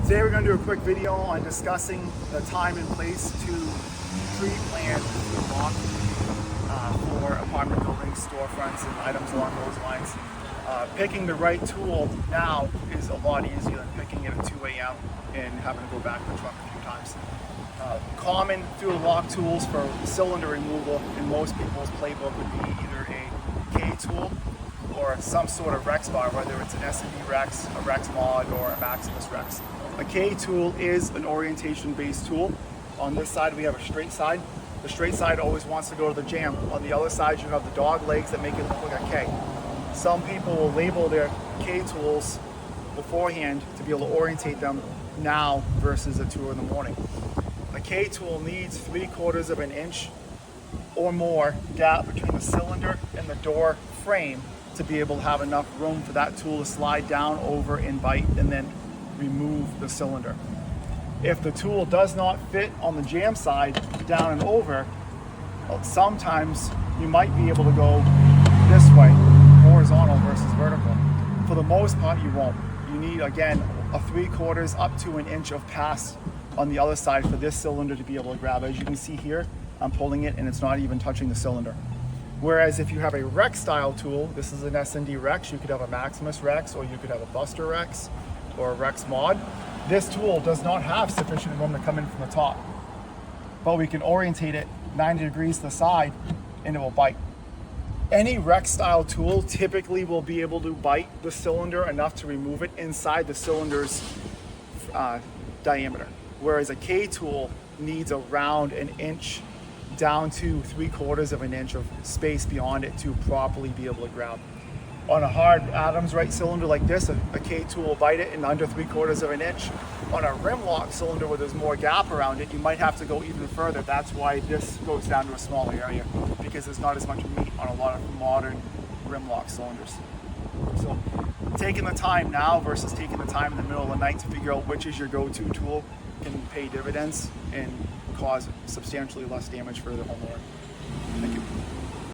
Today we're going to do a quick video on discussing the time and place to pre-plan the lock for apartment buildings, storefronts, and items along those lines. Picking the right tool now is a lot easier than picking it at 2 a.m. and having to go back to the truck a few times. Common through lock tools for cylinder removal in most people's playbook would be either a K tool or some sort of Rex bar, whether it's an S&D Rex, a Rex Mod, or a Maximus Rex. A K tool is an orientation-based tool. On this side we have a straight side. The straight side always wants to go to the jam. On the other side you have the dog legs that make it look like a K. Some people will label their K tools beforehand to be able to orientate them now versus at 2 in the morning. A K tool needs 3/4 of an inch or more gap between the cylinder and the door frame to be able to have enough room for that tool to slide down, over, and bite, and then remove the cylinder. If the tool does not fit on the jam side, down and over, sometimes you might be able to go this way, horizontal versus vertical. For the most part, you won't. You need, again, a 3/4 up to an inch of pass on the other side for this cylinder to be able to grab. As you can see here, I'm pulling it and it's not even touching the cylinder. Whereas if you have a Rex style tool, this is an S&D Rex, you could have a Maximus Rex, or you could have a Buster Rex, or a Rex Mod. This tool does not have sufficient room to come in from the top, but we can orientate it 90 degrees to the side and it will bite. Any Rex style tool typically will be able to bite the cylinder enough to remove it inside the cylinder's diameter. Whereas a K tool needs around an inch down to 3/4 of an inch of space beyond it to properly be able to grab. On a hard Adams right cylinder like this, a K tool will bite it in under 3/4 of an inch. On a rim lock cylinder where there's more gap around it, you might have to go even further. That's why this goes down to a smaller area, because there's not as much meat on a lot of modern rim lock cylinders. So taking the time now versus taking the time in the middle of the night to figure out which is your go-to tool can pay dividends and cause substantially less damage for the homeowner. Thank you.